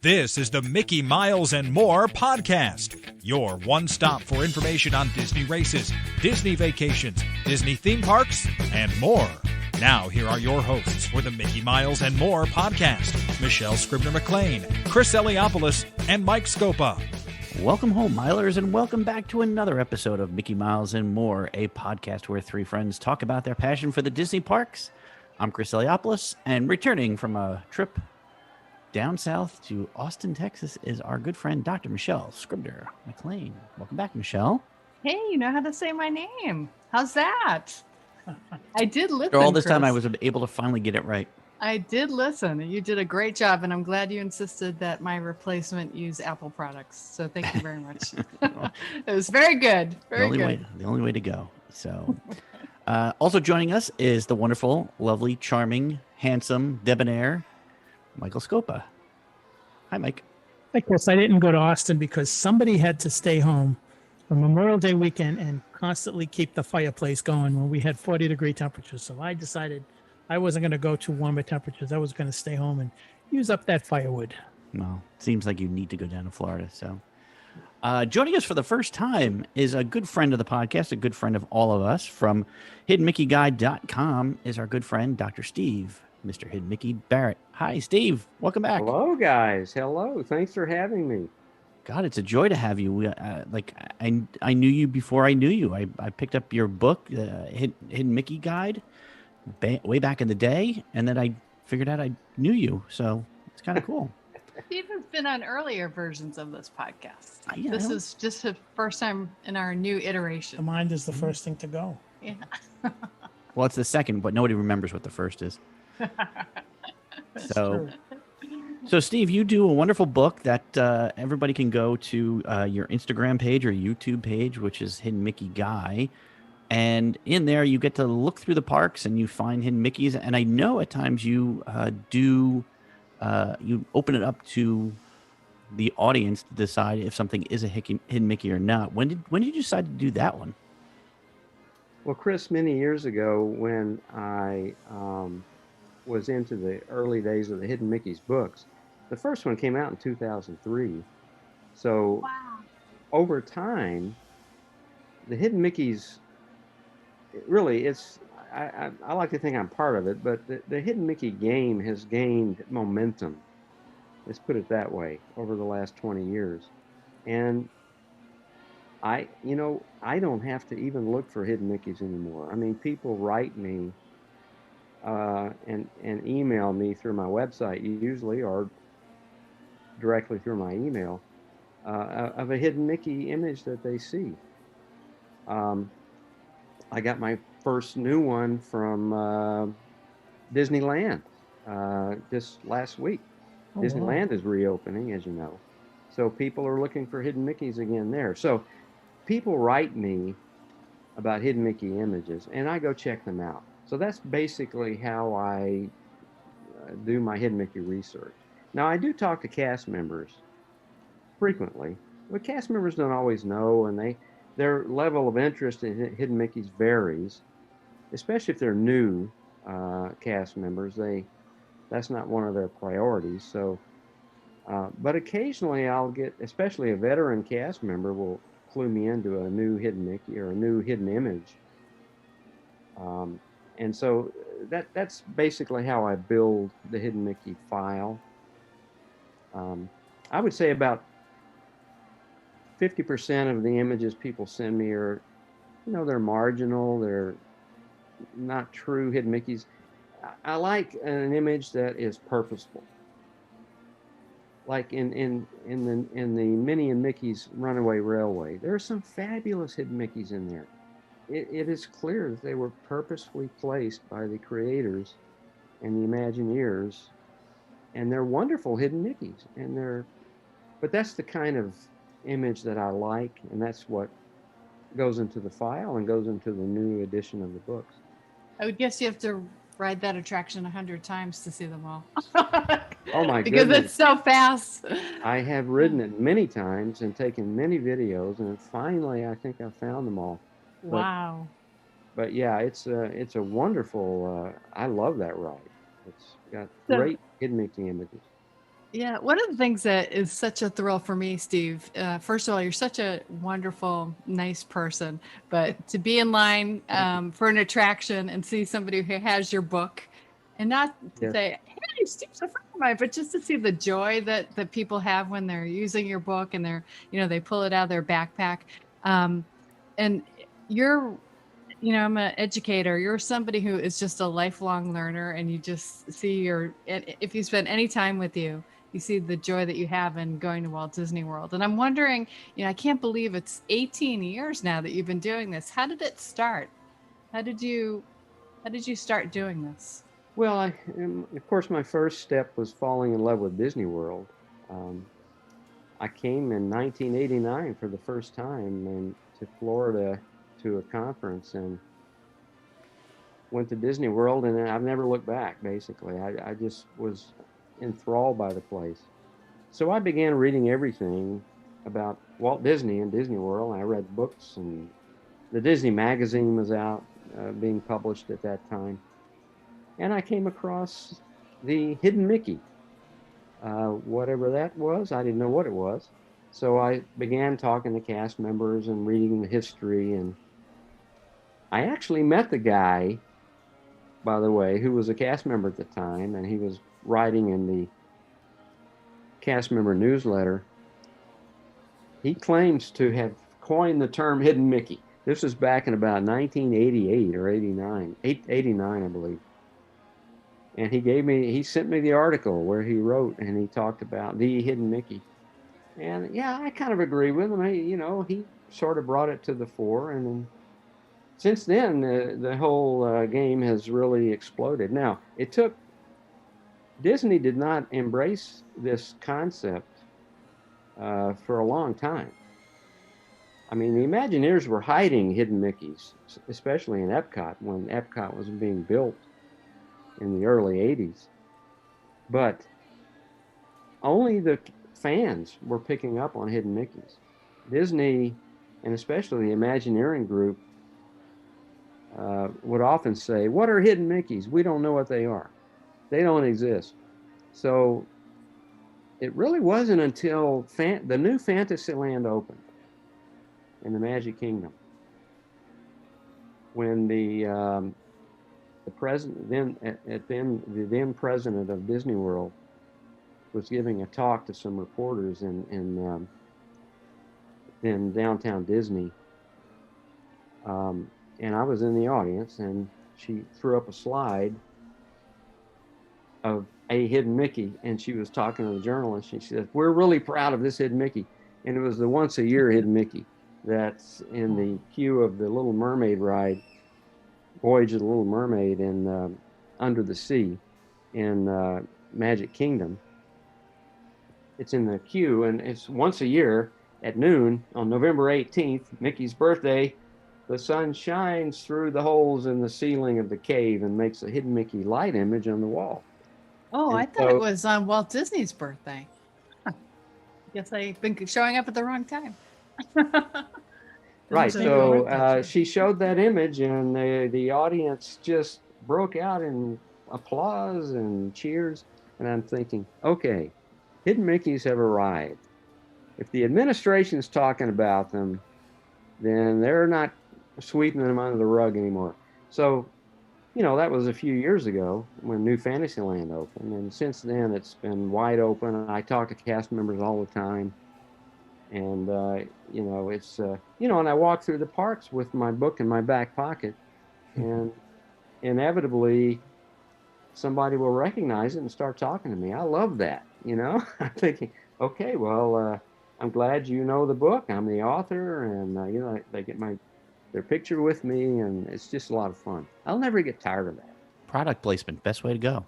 This is the Mickey Miles and More podcast, your one-stop for information on Disney races, Disney vacations, Disney theme parks, and more. Now, here are your hosts for the Mickey Miles and More podcast, Michelle Scribner-McLean, Chris Eliopoulos, and Mike Scopa. Welcome home, Milers, and welcome back to another episode of Mickey Miles and More, a podcast where three friends talk about their passion for the Disney parks. I'm Chris Eliopoulos, and returning from a trip down south to Austin, Texas, is our good friend, Dr. Michelle Scribner-McLean. Welcome back, Michelle. Hey, you know how to say my name. How's that? I did listen, After all this Chris. time, I was able to finally get it right. I did listen. You did a great job, and I'm glad you insisted that my replacement use Apple products. So thank you very much. It was very good. Very good. The only way to go. So, also joining us is the wonderful, lovely, charming, handsome, debonair Michael Scopa. Hi, Mike. Hi, Chris. I didn't go to Austin because somebody had to stay home for Memorial Day weekend and constantly keep the fireplace going when we had 40-degree temperatures. So I decided I wasn't going to go to warmer temperatures. I was going to stay home and use up that firewood. Well, seems like you need to go down to Florida. So, joining us for the first time is a good friend of the podcast, a good friend of all of us from HiddenMickeyGuide.com is our good friend, Dr. Steve, Mr. Hidden Mickey Barrett. Hi, Steve. Welcome back. Hello, guys. Hello. Thanks for having me. God, it's a joy to have you. I knew you before I knew you. I picked up your book, Hidden Mickey Guide, way back in the day, and then I figured out I knew you. So it's kind of cool. Steven's been on earlier versions of this podcast. Yeah, this is just the first time in our new iteration. The mind is the first thing to go. Yeah. Well, it's the second, but nobody remembers what the first is. So, Steve, you do a wonderful book that everybody can go to your Instagram page or YouTube page, which is Hidden Mickey Guy. And in there, you get to look through the parks and you find hidden Mickeys. And I know at times you you open it up to the audience to decide if something is a hidden Mickey or not. When did you decide to do that one? Well, Chris, many years ago when I was into the early days of the Hidden Mickey's books, the first one came out in 2003. So over time, the Hidden Mickey's, I like to think I'm part of it, but the Hidden Mickey game has gained momentum. Let's put it that way, over the last 20 years. And I don't have to even look for Hidden Mickeys anymore. I mean, people write me and email me through my website usually, or directly through my email, of a Hidden Mickey image that they see. I got my first new one from Disneyland just last week. Oh, Disneyland wow. is reopening, as you know. So people are looking for Hidden Mickeys again there. So people write me about Hidden Mickey images, and I go check them out. So that's basically how I do my Hidden Mickey research. Now, I do talk to cast members frequently, but cast members don't always know, and their level of interest in Hidden Mickeys varies, especially if they're new cast members. That's not one of their priorities. So, but occasionally I'll get, especially a veteran cast member will clue me into a new Hidden Mickey or a new hidden image. And so that's basically how I build the Hidden Mickey file. I would say about 50% of the images people send me are, they're marginal, they're not true Hidden Mickeys. I like an image that is purposeful. Like in the Minnie and Mickey's Runaway Railway, there are some fabulous Hidden Mickeys in there. It is clear that they were purposefully placed by the creators and the Imagineers, and they're wonderful Hidden Mickeys. But that's the kind of image that I like, and that's what goes into the file and goes into the new edition of the books. I would guess you have to ride that attraction 100 times to see them all. Oh my because goodness. it's so fast. I have ridden it many times and taken many videos, and finally I think I found them all. Wow. But yeah, it's a wonderful, I love that ride. It's got great Hidden Mickey images. Yeah, one of the things that is such a thrill for me, Steve, first of all, you're such a wonderful, nice person, but to be in line for an attraction and see somebody who has your book and not to Yes. say, hey, Steve's a friend of mine, but just to see the joy that people have when they're using your book and they pull it out of their backpack. Um, and you're I'm an educator. You're somebody who is just a lifelong learner, and you just see if you spend any time with you see the joy that you have in going to Walt Disney World. And I'm wondering, I can't believe it's 18 years now that you've been doing this. How did it start? How did you start doing this? Well, of course, my first step was falling in love with Disney World. Um, I came in 1989 for the first time to Florida to a conference and went to Disney World, and I've never looked back, basically. I just was enthralled by the place. So I began reading everything about Walt Disney and Disney World. I read books, and the Disney magazine was out, being published at that time. And I came across the Hidden Mickey. Whatever that was, I didn't know what it was. So I began talking to cast members and reading the history. And I actually met the guy, by the way, who was a cast member at the time, and he was writing in the cast member newsletter. He claims to have coined the term Hidden Mickey. This was back in about 1988 or 89, 89, I believe. And he sent me the article where he wrote and he talked about the Hidden Mickey. And yeah, I kind of agree with him. He sort of brought it to the fore. And since then, the whole game has really exploded. Now, Disney did not embrace this concept for a long time. I mean, the Imagineers were hiding Hidden Mickeys, especially in Epcot when Epcot was being built in the early 80s. But only the fans were picking up on Hidden Mickeys. Disney, and especially the Imagineering group, would often say, "What are Hidden Mickeys? We don't know what they are. They don't exist." So it really wasn't until the new Fantasyland opened in the Magic Kingdom when the president the then president of Disney World was giving a talk to some reporters in downtown Disney, and I was in the audience, and she threw up a slide of a Hidden Mickey, and she was talking to the journalist. She said, "We're really proud of this Hidden Mickey," and it was the once a year Hidden Mickey that's in the queue of the Little Mermaid ride, Voyage of the Little Mermaid in Under the Sea in Magic Kingdom. It's in the queue, and it's once a year at noon on November 18th, Mickey's birthday. The sun shines through the holes in the ceiling of the cave and makes a Hidden Mickey light image on the wall. Oh, And I thought it was on Walt Disney's birthday. Guess I've been showing up at the wrong time. Right. So she showed that image, and the audience just broke out in applause and cheers. And I'm thinking, okay, Hidden Mickeys have arrived. If the administration's talking about them, then they're not sweeping them under the rug anymore. So, that was a few years ago when New Fantasyland opened. And since then, it's been wide open. I talk to cast members all the time. And, it's, and I walk through the parks with my book in my back pocket. And inevitably, somebody will recognize it and start talking to me. I love that, I'm thinking, okay, well, I'm glad you know the book. I'm the author, and, they get their picture with me, and it's just a lot of fun. I'll never get tired of that. Product placement, best way to go.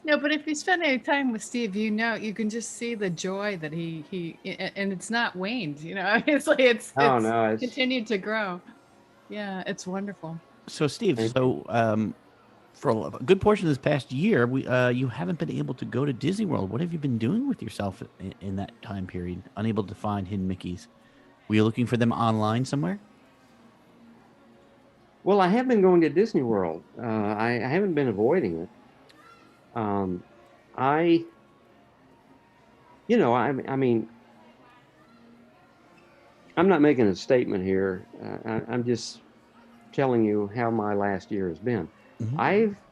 No, but if you spend any time with Steve, you can just see the joy that he and it's not waned. It's continued to grow. Yeah, it's wonderful. So, Steve, for a good portion of this past year, you haven't been able to go to Disney World. What have you been doing with yourself in that time period? Unable to find Hidden Mickeys. Were you looking for them online somewhere? Well, I have been going to Disney World. I haven't been avoiding it. I I mean, I'm not making a statement here. I'm just telling you how my last year has been.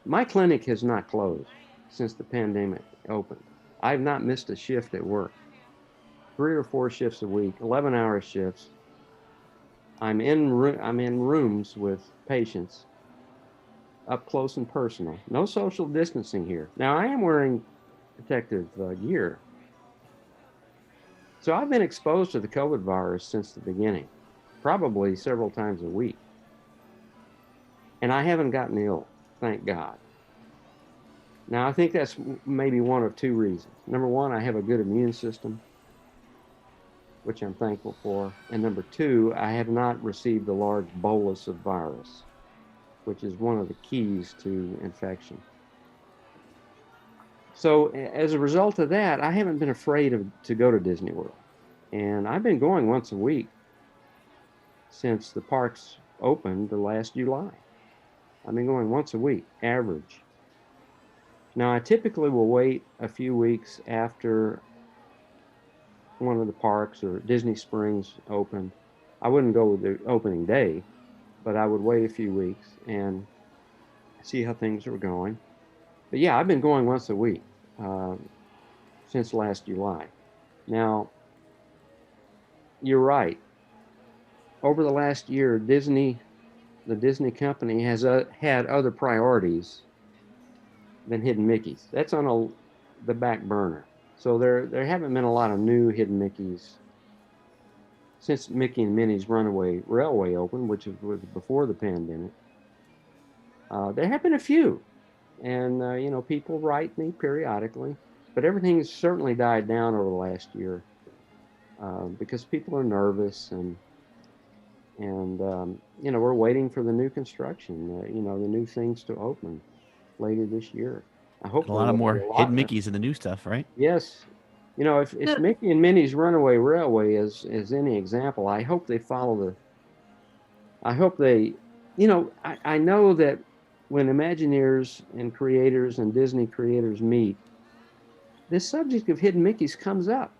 My clinic has not closed since the pandemic opened. I've not missed a shift at work. 3 or 4 shifts a week, 11-hour shifts. I'm in rooms with patients, up close and personal. No social distancing here. Now I am wearing protective gear. So I've been exposed to the COVID virus since the beginning, probably several times a week. And I haven't gotten ill, thank God. Now, I think that's maybe one of 2 reasons. Number one, I have a good immune system, which I'm thankful for. And number 2, I have not received a large bolus of virus, which is one of the keys to infection. So as a result of that, I haven't been afraid to go to Disney World. And I've been going once a week since the parks opened the last July. I've been going once a week, average. Now, I typically will wait a few weeks after one of the parks or Disney Springs opened. I wouldn't go with the opening day, but I would wait a few weeks and see how things were going. But yeah, I've been going once a week since last July. Now, you're right. Over the last year, the Disney company has had other priorities than Hidden Mickeys. That's on the back burner. So there haven't been a lot of new Hidden Mickeys since Mickey and Minnie's Runaway Railway opened, which was before the pandemic. There have been a few, and people write me periodically, but everything's certainly died down over the last year because people are nervous and we're waiting for the new construction, the new things to open later this year. I hope a lot of more Hidden Mickeys in the new stuff, right? Yes. If Mickey and Minnie's Runaway Railway is any example, I hope they follow I know that when Imagineers and creators and Disney creators meet, this subject of Hidden Mickeys comes up.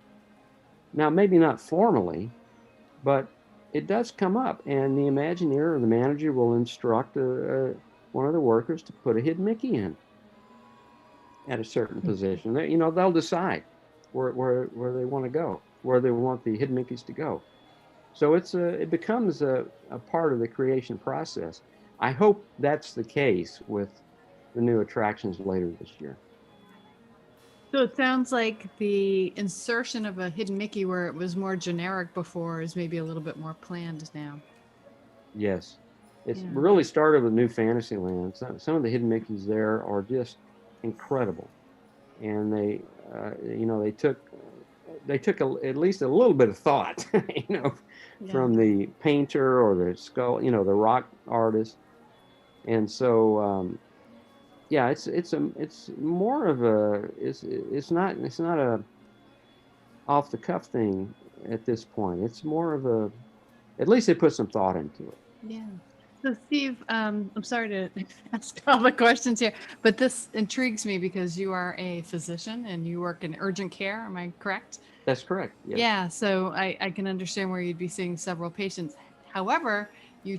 Now, maybe not formally, but it does come up, and the Imagineer or the manager will instruct one of the workers to put a Hidden Mickey in at a certain position. They'll decide where they want to go, where they want the Hidden Mickeys to go. So it becomes a part of the creation process. I hope that's the case with the new attractions later this year. So it sounds like the insertion of a Hidden Mickey where it was more generic before is maybe a little bit more planned now. Yes. It's really started with New Fantasyland. Some of the Hidden Mickeys there are just incredible. And they took at least a little bit of thought, from the painter or the skull, the rock artist. And so, it's more of it's not a off the cuff thing at this point. It's more of at least they put some thought into it. Yeah. So Steve, I'm sorry to ask all the questions here, but this intrigues me because you are a physician and you work in urgent care. Am I correct? That's correct. Yes. Yeah. So I can understand where you'd be seeing several patients. However, you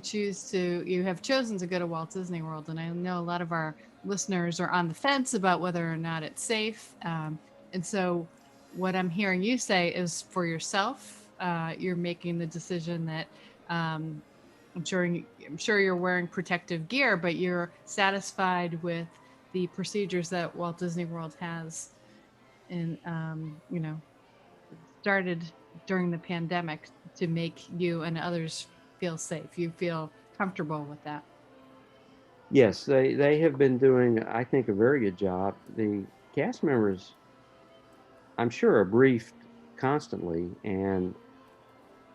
have chosen to go to Walt Disney World. And I know a lot of our listeners are on the fence about whether or not it's safe. And so what I'm hearing you say is for yourself, you're making the decision that, I'm sure you're wearing protective gear, but you're satisfied with the procedures that Walt Disney World has started during the pandemic to make you and others feel safe. You feel comfortable with that. Yes, they have been doing, I think, a very good job. The cast members, I'm sure, are briefed constantly, and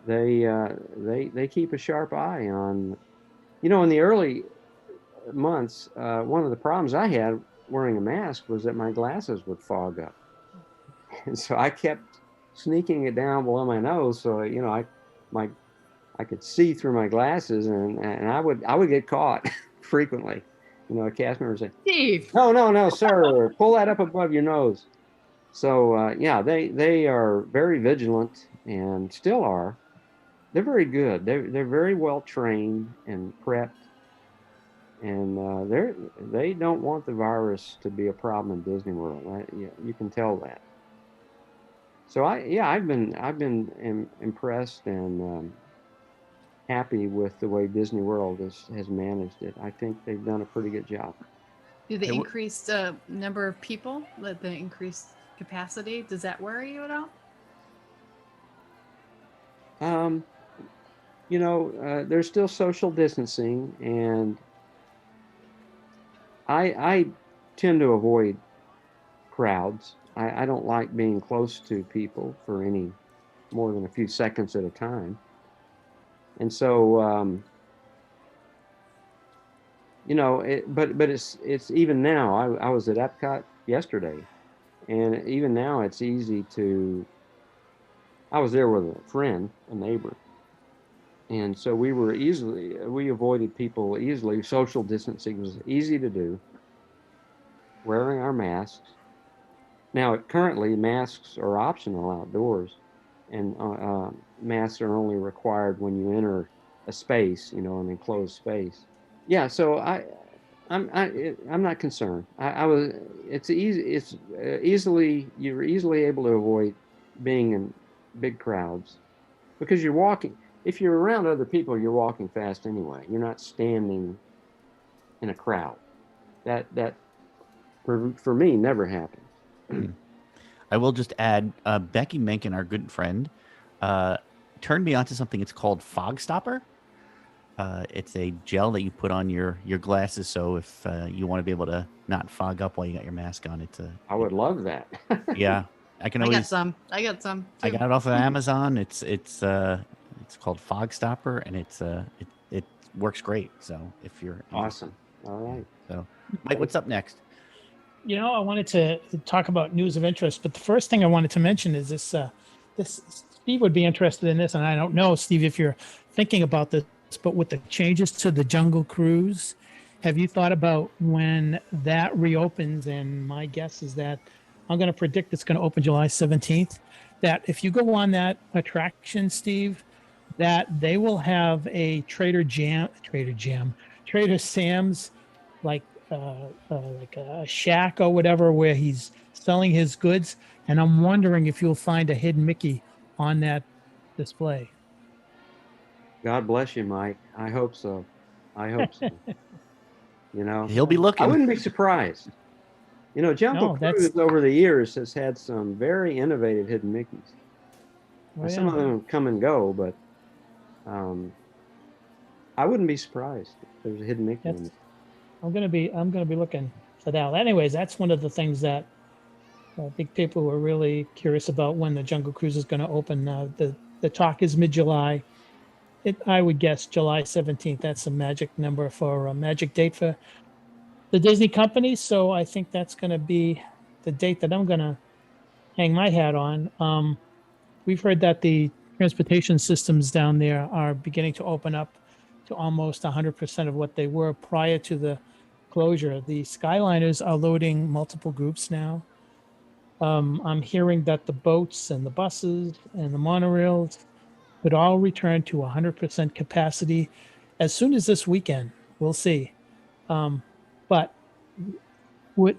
they keep a sharp eye on, in the early months, one of the problems I had wearing a mask was that my glasses would fog up. And so I kept sneaking it down below my nose. So, I could see through my glasses and I would get caught frequently. A cast member would say, Steve. No, sir, pull that up above your nose. So yeah, they are very vigilant and still are. They're very good. They're very well trained and prepped, and they don't want the virus to be a problem in Disney World. Yeah, you can tell that. So I've been impressed and happy with the way Disney World has managed it. I think they've done a pretty good job. Do the Hey, increased number of people, the increased capacity, does that worry you at all? Um, there's still social distancing, and I tend to avoid crowds. I don't like being close to people for any more than a few seconds at a time. And so, but it's even now. I was at Epcot yesterday, and even now it's easy to. I was there with a friend, a neighbor, and so we avoided people easily. Social distancing was easy to do. Wearing our masks. Now, currently, masks are optional outdoors, and masks are only required when you enter a space, an enclosed space. Yeah, so I'm not concerned. I was. It's easy. It's easily you're easily able to avoid being in big crowds because you're walking. If you're around other people, you're walking fast anyway. You're not standing in a crowd. That for me never happens. I will just add, Becky Menken, our good friend, turned me onto something. It's called Fog Stopper. It's a gel that you put on your glasses, so if you want to be able to not fog up while you got your mask on, I would love that. yeah. I can I always. got some. I got some. I Too. got it off of Amazon. It's called Fog Stopper, and it works great. So if you're Awesome. All right. So, Mike, what's up next? I wanted to talk about news of interest, but the first thing I wanted to mention is this. This Steve would be interested in this, and I don't know, Steve, if you're thinking about this, but with the changes to the Jungle Cruise, have you thought about when that reopens? And my guess is that I'm going to predict it's going to open July 17th. That if you go on that attraction, Steve, that they will have a Trader Sam's, like like a shack or whatever where he's selling his goods, and I'm wondering if you'll find a hidden Mickey on that display. God bless you, Mike. I hope so. I hope so. He'll be looking. I wouldn't be surprised. Jungle Cruise over the years has had some very innovative hidden Mickeys. Some of them come and go, but I wouldn't be surprised if there's a hidden Mickey in it. I'm gonna be looking for that. Anyways, that's one of the things that I think people were really curious about when the Jungle Cruise is going to open. The talk is mid-July. I would guess July 17th. That's a magic number for a magic date for the Disney company. So I think that's going to be the date that I'm going to hang my hat on. We've heard that the transportation systems down there are beginning to open up to almost 100% of what they were prior to the closure. The Skyliners are loading multiple groups now. I'm hearing that the boats and the buses and the monorails could all return to 100% capacity as soon as this weekend. We'll see. But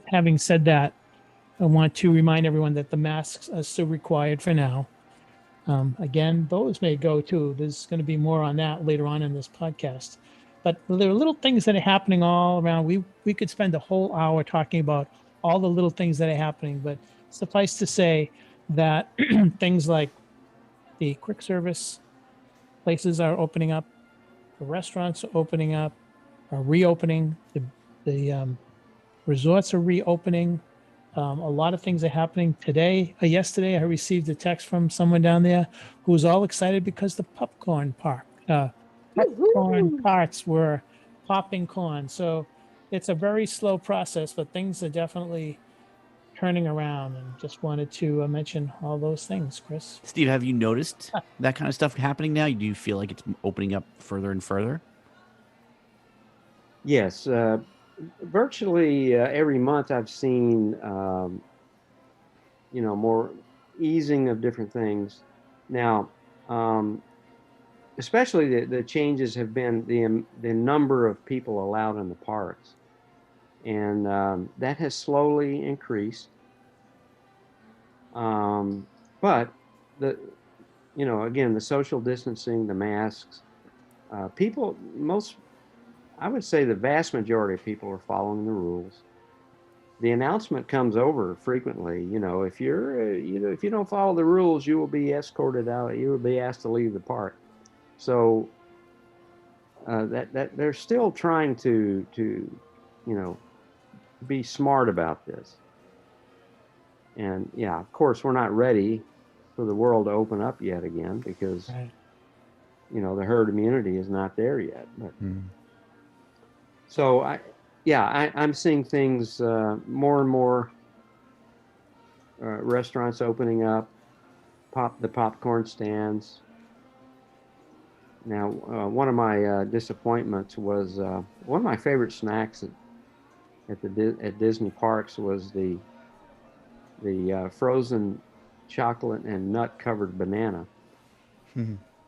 having said that, I want to remind everyone that the masks are still required for now. Again, those may go too. There's going to be more on that later on in this podcast. But there are little things that are happening all around. We could spend a whole hour talking about all the little things that are happening. But suffice to say that things like the quick service places are opening up, the restaurants are opening up, are reopening, the resorts are reopening. A lot of things are happening today. Yesterday, I received a text from someone down there who was all excited because the popcorn carts were popping corn. So it's a very slow process, but things are definitely turning around, and just wanted to mention all those things, Chris. Steve, have you noticed that kind of stuff happening now? Do you feel like it's opening up further and further? Yes. Virtually every month I've seen more easing of different things. Now, especially the changes have been the number of people allowed in the parks, and that has slowly increased. But again, the social distancing, the masks, I would say the vast majority of people are following the rules. The announcement comes over frequently. If if you don't follow the rules, you will be escorted out. You will be asked to leave the park. So that they're still trying to be smart about this. And yeah, of course, we're not ready for the world to open up yet again because Right. the herd immunity is not there yet. But so I'm seeing things more and more. Restaurants opening up, the popcorn stands. Now, one of my disappointments was one of my favorite snacks at Disney parks was the frozen chocolate and nut covered banana.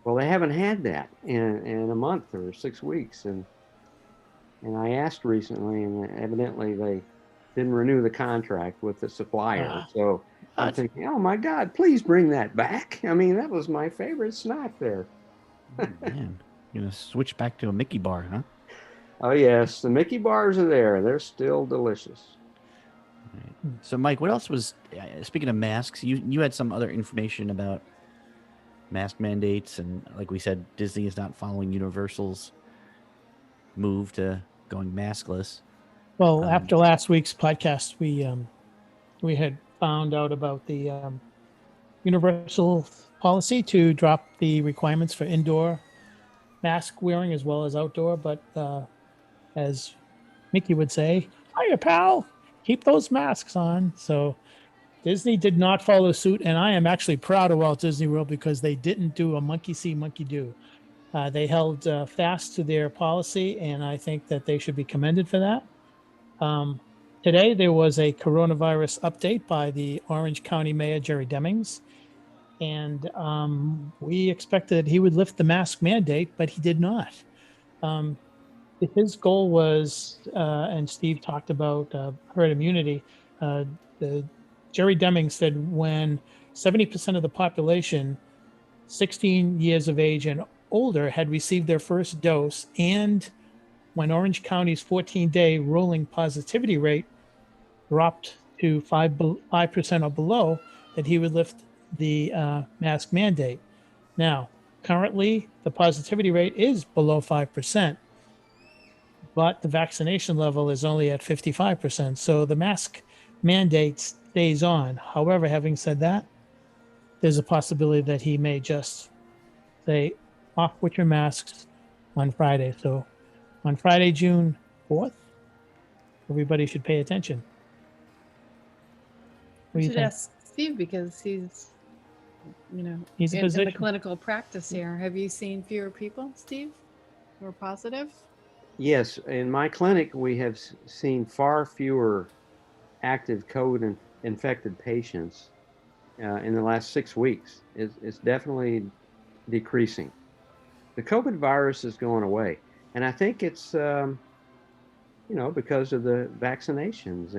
Well, they haven't had that in a month or 6 weeks, and I asked recently, and evidently they didn't renew the contract with the supplier. So I'm thinking, oh my God, please bring that back. I mean, that was my favorite snack there. Oh, man, you're gonna switch back to a Mickey bar, huh? Oh yes, the Mickey bars are there. They're still delicious. Right. So, Mike, what else was? Speaking of masks, you had some other information about mask mandates, and like we said, Disney is not following Universal's move to going maskless. Well, after last week's podcast, we had found out about the Universal policy to drop the requirements for indoor mask wearing as well as outdoor. But as Mickey would say, "Hiya, pal, keep those masks on." So Disney did not follow suit, and I am actually proud of Walt Disney World because they didn't do a monkey see, monkey do. They held fast to their policy, and I think that they should be commended for that. Today, there was a coronavirus update by the Orange County Mayor, Jerry Demings, and we expected he would lift the mask mandate, but he did not. His goal was, and Steve talked about herd immunity, Jerry Demings said when 70% of the population 16 years of age and older had received their first dose, and when Orange County's 14-day rolling positivity rate dropped to 5% or below, that he would lift the mask mandate. Now, currently, the positivity rate is below 5%, but the vaccination level is only at 55%. So the mask mandate stays on. However, having said that, there's a possibility that he may just say, off with your masks on Friday. So on Friday, June 4th, everybody should pay attention. What We do you should think? ask Steve because he's He's a in the physician. clinical practice here. Have you seen fewer people, Steve, who are positive? Yes, in my clinic, we have seen far fewer active COVID infected patients in the last 6 weeks. It's definitely decreasing. The COVID virus is going away, and I think it's because of the vaccinations,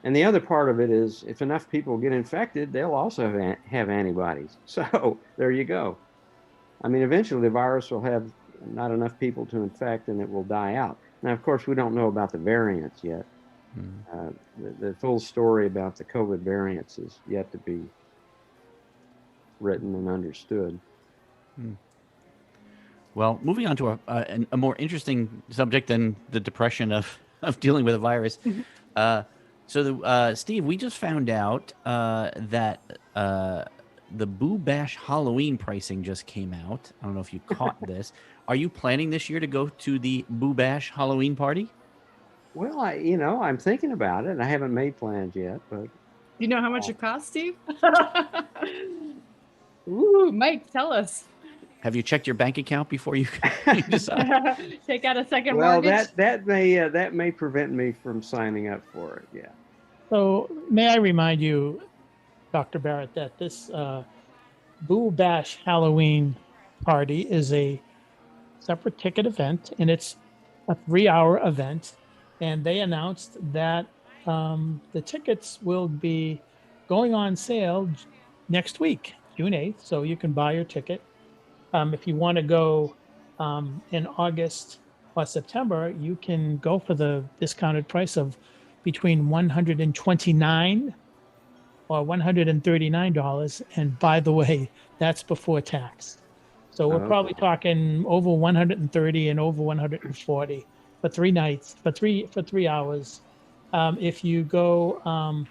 and the other part of it is if enough people get infected, they'll also have antibodies. So there you go. I mean, eventually the virus will have not enough people to infect, and it will die out. Now, of course, we don't know about the variants yet. The full story about the COVID variants is yet to be written and understood. Well, moving on to a more interesting subject than the depression of dealing with a virus. Steve, we just found out that the Boo Bash Halloween pricing just came out. I don't know if you caught this. Are you planning this year to go to the Boo Bash Halloween party? Well, I'm thinking about it. I haven't made plans yet, but You know how much it costs, Steve? Ooh, Mike, tell us. Have you checked your bank account before you decide? Take out a second well, mortgage. that may prevent me from signing up for it. Yeah. So may I remind you, Dr. Barrett, that this Boo Bash Halloween party is a separate ticket event, and it's a 3-hour event. And they announced that the tickets will be going on sale next week, June 8th. So you can buy your ticket. If you want to go in August or September, you can go for the discounted price of between $129 or $139. And by the way, that's before tax. So we're probably talking over 130 and over 140 for 3 nights, for 3 hours. If you go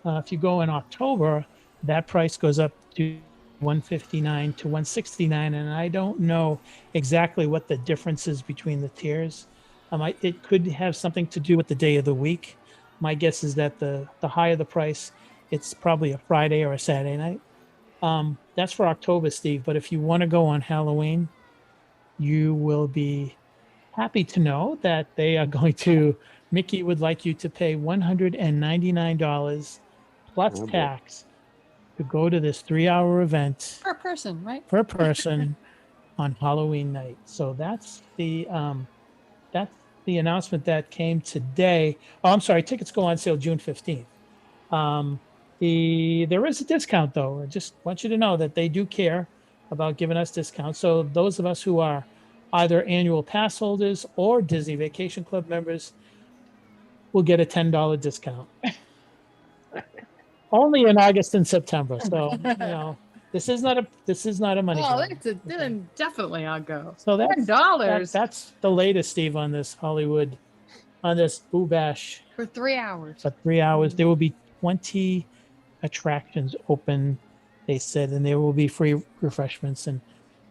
if you go in October, that price goes up to 159 to 169, and I don't know exactly what the difference is between the tiers. It could have something to do with the day of the week. My guess is that the higher the price, it's probably a Friday or a Saturday night. That's for October, Steve. But if you want to go on Halloween, you will be happy to know that they are going to. Mickey would like you to pay $199 plus tax to go to this 3-hour event Per person, right? per person on Halloween night. So that's the announcement that came today. Oh, I'm sorry. Tickets go on sale June 15th. There is a discount though. I just want you to know that they do care about giving us discounts. So those of us who are either annual pass holders or Disney Vacation Club members will get a $10 discount. Only in August and September. So this is not a money. Oh, grab. then definitely I'll go. So $10 that's the latest, Steve, on this Boo Bash for 3 hours. for 3 hours. There will be 20 attractions open, they said, and there will be free refreshments. And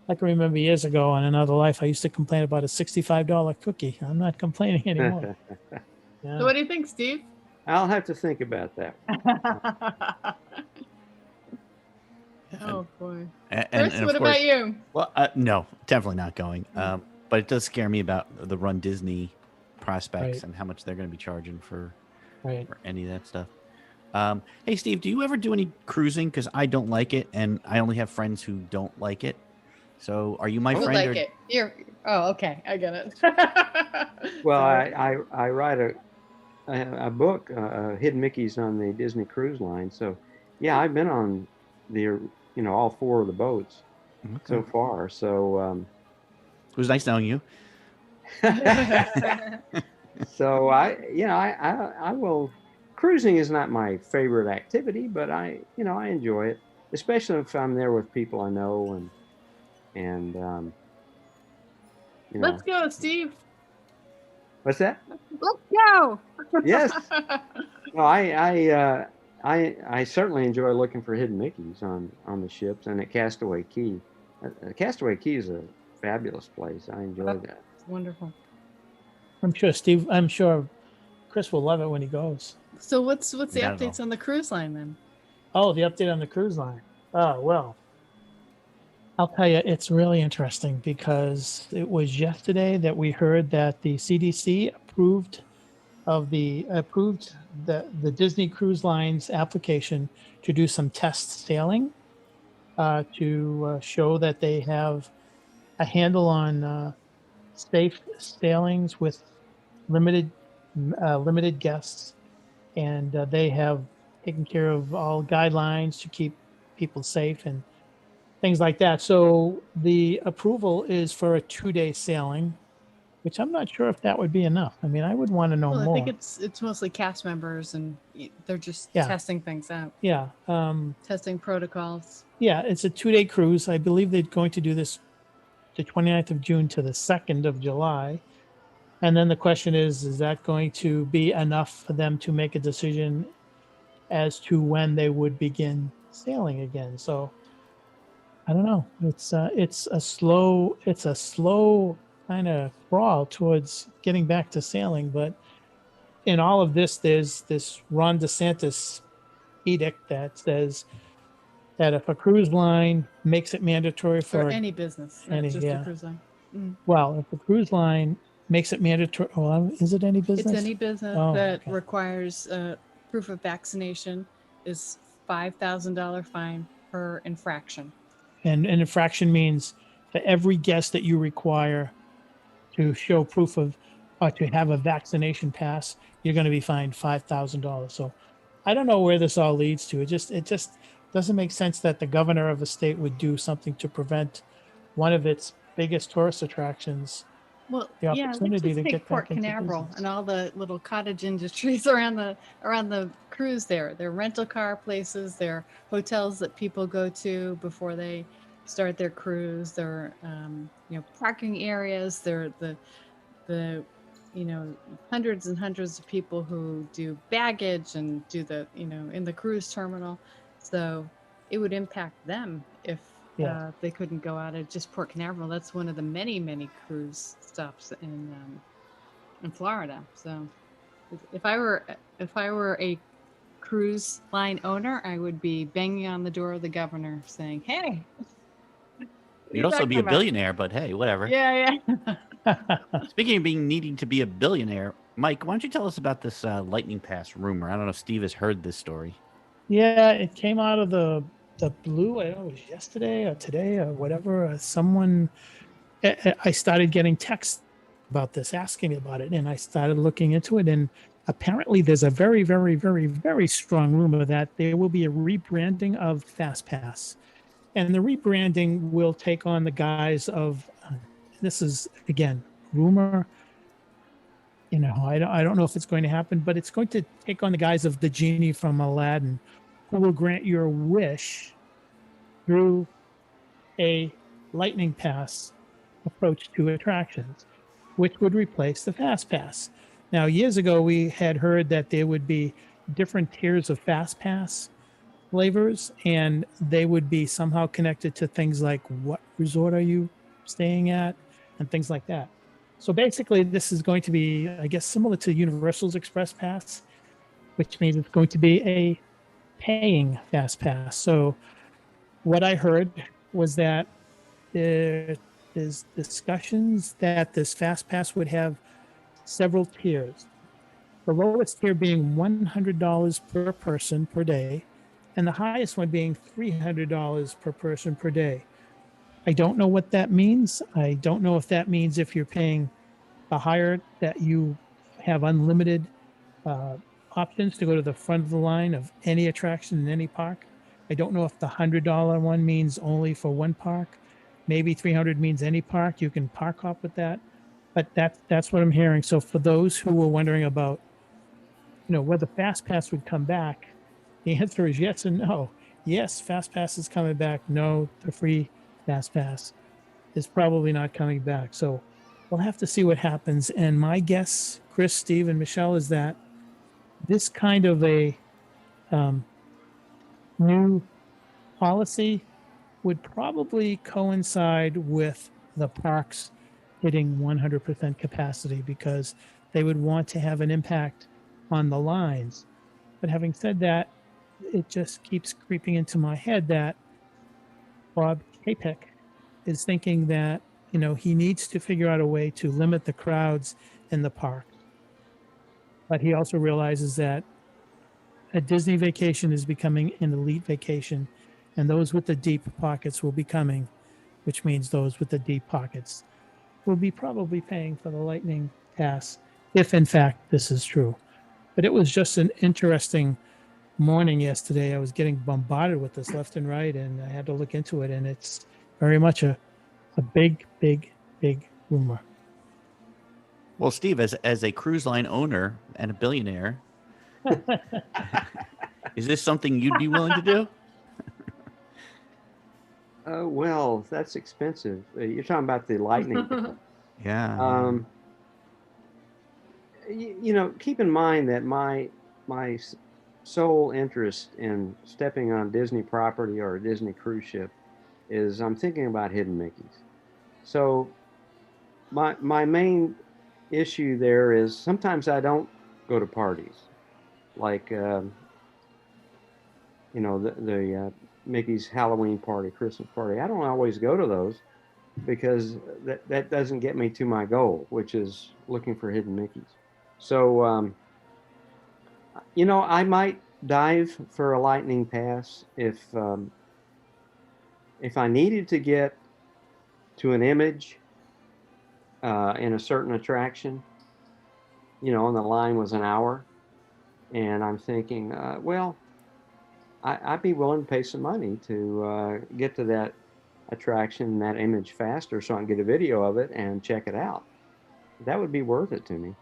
I can remember years ago on Another Life, I used to complain about a $65 cookie. I'm not complaining anymore. So what do you think, Steve? I'll have to think about that. Oh boy. And Chris, of what course- about you? Well, no, definitely not going. But it does scare me about the Run Disney prospects Right. and how much they're going to be charging for Right. any of that stuff. Hey, Steve, do you ever do any cruising? Because I don't like it, and I only have friends who don't like it. So, are you my Who friend? like it? Okay, I get it. Well, I write a book, Hidden Mickeys on the Disney Cruise Line. So, yeah, I've been on all 4 of the boats so far. So, it was nice knowing you. so I will. Cruising is not my favorite activity, but I enjoy it, especially if I'm there with people I know and Let's go, Steve. What's that? Let's go. Yes. No, I certainly enjoy looking for hidden Mickeys on the ships and at Castaway Cay. Castaway Cay is a fabulous place. I enjoy that. It's wonderful. I'm sure Chris will love it when he goes. So what's the Not at updates all. on the cruise line then? Oh, the update on the cruise line. Oh, well, I'll tell you, it's really interesting because it was yesterday that we heard that the CDC approved the Disney Cruise Line's application to do some test sailing to show that they have a handle on safe sailings with limited guests, and they have taken care of all guidelines to keep people safe and things like that. So the approval is for a 2-day sailing, which I'm not sure if that would be enough. I mean, I would want to know Well, more. I think it's mostly cast members and they're just Yeah. testing things out, Yeah. testing protocols. Yeah, it's a 2-day cruise. I believe they're going to do this the 29th of June to the 2nd of July. And then the question is that going to be enough for them to make a decision as to when they would begin sailing again? So I don't know. It's a slow kind of crawl towards getting back to sailing. But in all of this, there's this Ron DeSantis edict that says that if a cruise line makes it mandatory For for any business, not any- just yeah. a cruise line. well, if a cruise line makes it mandatory. Well, is it any business? It's any business Oh, that okay. requires proof of vaccination is $5,000 fine per infraction. And an infraction means for every guest that you require to show proof of or to have a vaccination pass, you're going to be fined $5,000. So I don't know where this all leads to. It just doesn't make sense that the governor of a state would do something to prevent one of its biggest tourist attractions Well, the yeah, let's opportunity just to take get Port back into Canaveral business. and all the little cottage industries around the cruise there. They're rental car places, they're hotels that people go to before they start their cruise. They're parking areas. They're the hundreds and hundreds of people who do baggage and do the in the cruise terminal. So it would impact them if Yeah. they couldn't go out of just Port Canaveral. That's one of the many cruise stops in Florida. So if I were a cruise line owner, I would be banging on the door of the governor saying, "Hey, what are You'd you also talking be a about?" billionaire, but hey, whatever. Yeah. Speaking of needing to be a billionaire, Mike, why don't you tell us about this lightning pass rumor? I don't know if Steve has heard this story. Yeah, it came out of the blue. I don't know, it was yesterday or today or whatever. Someone, I started getting texts about this, asking me about it, and I started looking into it. And apparently, there's a very, very, very, very strong rumor that there will be a rebranding of FastPass, and the rebranding will take on the guise of. This is again rumor. I don't know if it's going to happen, but it's going to take on the guise of the genie from Aladdin, who will grant your wish through a lightning pass approach to attractions, which would replace the fast pass. Now, years ago, we had heard that there would be different tiers of fast pass flavors, and they would be somehow connected to things like what resort are you staying at and things like that. So basically, this is going to be, I guess, similar to Universal's Express Pass, which means it's going to be a paying fast pass. So what I heard was that there's discussions that this fast pass would have several tiers. The lowest tier being $100 per person per day, and the highest one being $300 per person per day. I don't know what that means. I don't know if that means if you're paying the higher that you have unlimited options to go to the front of the line of any attraction in any park. I don't know if the $100 one means only for one park. Maybe 300 means any park. You can park hop with that, but that's what I'm hearing. So for those who were wondering about, whether Fast Pass would come back, the answer is yes and no. Yes, Fast Pass is coming back. No, the free Fast Pass is probably not coming back. So we'll have to see what happens. And my guess, Chris, Steve, and Michelle, is that this kind of a new policy would probably coincide with the parks hitting 100% capacity because they would want to have an impact on the lines. But having said that, it just keeps creeping into my head that Bob Chapek is thinking that, he needs to figure out a way to limit the crowds in the park. But he also realizes that a Disney vacation is becoming an elite vacation, and those with the deep pockets will be coming, which means those with the deep pockets will be probably paying for the Lightning Pass, if in fact this is true. But it was just an interesting morning yesterday. I was getting bombarded with this left and right, and I had to look into it, and it's very much a big, big, big rumor. Well, Steve, as a cruise line owner and a billionaire, is this something you'd be willing to do? Well, that's expensive. You're talking about the lightning. Yeah. Keep in mind that my sole interest in stepping on Disney property or a Disney cruise ship is I'm thinking about hidden Mickeys. So my main issue there is sometimes I don't go to parties, like the Mickey's Halloween party, Christmas party. I don't always go to those because that doesn't get me to my goal, which is looking for hidden Mickeys. So, I might dive for a lightning pass if I needed to get to an image in a certain attraction, and the line was an hour, and I'm thinking, I'd be willing to pay some money to get to that attraction, that image faster, so I can get a video of it and check it out. That would be worth it to me.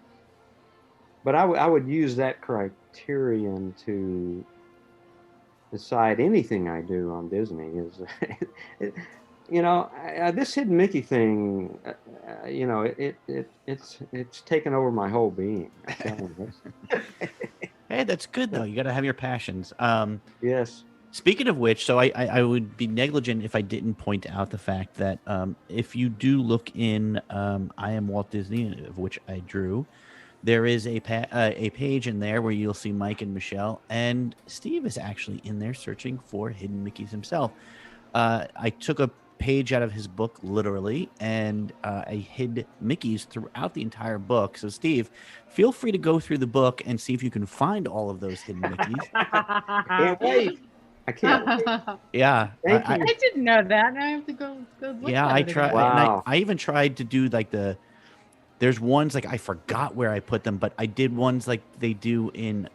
But I would use that criterion to decide anything I do on Disney is, this hidden Mickey thing, it's taken over my whole being. I'm telling you. Hey, that's good though. You got to have your passions. Yes. Speaking of which, so I would be negligent if I didn't point out the fact that if you do look in I Am Walt Disney, of which I drew, there is a page in there where you'll see Mike and Michelle, and Steve is actually in there searching for hidden Mickeys himself. I took a page out of his book, literally, and I hid Mickeys throughout the entire book. So, Steve, feel free to go through the book and see if you can find all of those hidden Mickeys. I can't wait. I can't wait. Yeah. I didn't know that. Now I have to go look yeah, at I it tried. again. Wow. I even tried to do like there's ones like I forgot where I put them, but I did ones like they do in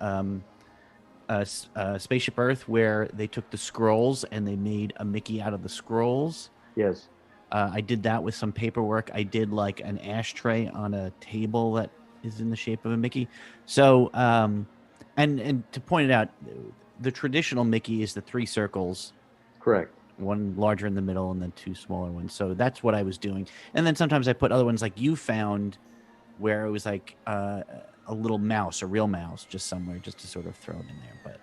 Spaceship Earth, where they took the scrolls and they made a Mickey out of the scrolls. Yes. I did that with some paperwork. I did like an ashtray on a table that is in the shape of a Mickey. So, and to point it out, the traditional Mickey is the 3 circles. Correct. One larger in the middle and then 2 smaller ones. So that's what I was doing. And then sometimes I put other ones like you found, where it was like a little mouse, a real mouse, just somewhere, just to sort of throw it in there. But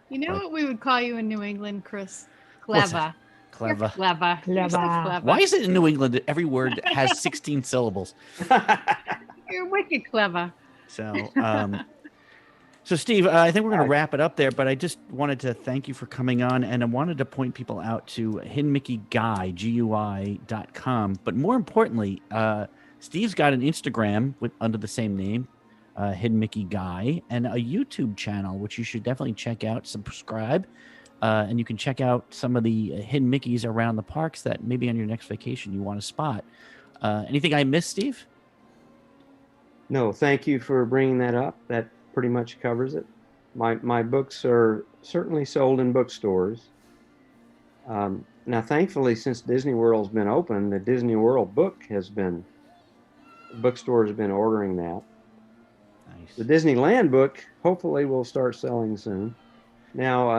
You know what we would call you in New England, Chris? What's Clever. clever. You're clever. You're so Clever. clever. Why is it in New England that every word has 16 syllables? You're wicked clever. So, Steve, I think we're going to wrap it up there, but I just wanted to thank you for coming on, and I wanted to point people out to Hidden Mickey Guy, GUI.com. But more importantly, Steve's got an Instagram under the same name, Hidden Mickey Guy, and a YouTube channel, which you should definitely check out, subscribe, and you can check out some of the hidden Mickeys around the parks that maybe on your next vacation you want to spot. Anything I missed, Steve? No, thank you for bringing that up. That pretty much covers it. My books are certainly sold in bookstores. Now, thankfully, since Disney World's been open, the Disney World book bookstores have been ordering that. Nice. The Disneyland book hopefully will start selling soon. Now,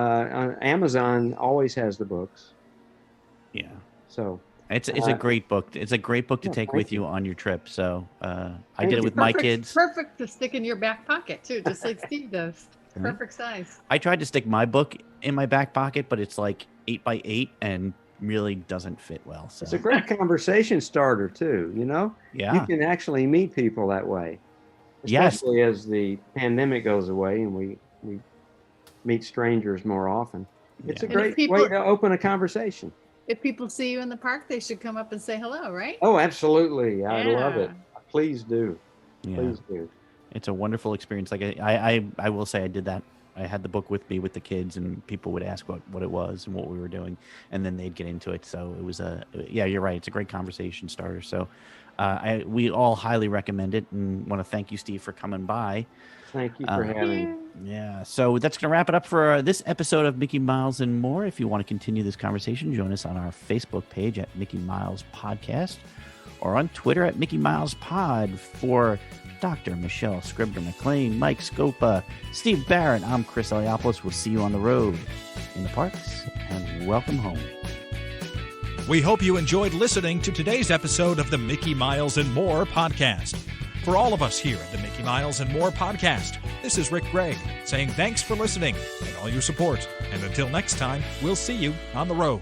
Amazon always has the books. Yeah. So It's a great book. It's a great book to take with you on your trip. So I did it with my kids. Perfect to stick in your back pocket too, just like Steve does. Mhm. Perfect size. I tried to stick my book in my back pocket, but it's like 8x8 and really doesn't fit well. So it's a great conversation starter too. You yeah, can actually meet people that way. Yes. Especially as the pandemic goes away and we meet strangers more often. It's a Yeah. great people- way to open a conversation. If people see you in the park, they should come up and say hello, right? Oh, absolutely. I love it. Yeah. Please do. yeah. Please do. It's a wonderful experience. Like I will say I did that. I had the book with me with the kids, and people would ask what it was and what we were doing, and then they'd get into it. So it was yeah, you're right. It's a great conversation starter. So we all highly recommend it, and want to thank you, Steve, for coming by. Thank you for having me. Yeah, so that's going to wrap it up for this episode of Mickey Miles and More. If you want to continue this conversation, join us on our Facebook page at Mickey Miles Podcast, or on Twitter at Mickey Miles Pod. For Dr. Michelle Scribner McLean, Mike Scopa, Steve Barrett, I'm Chris Eliopoulos. We'll see you on the road, in the parks, and welcome home. We hope you enjoyed listening to today's episode of the Mickey Miles and More podcast. For all of us here at the Mickey Miles and More podcast, this is Rick Gregg saying thanks for listening and all your support. And until next time, we'll see you on the road.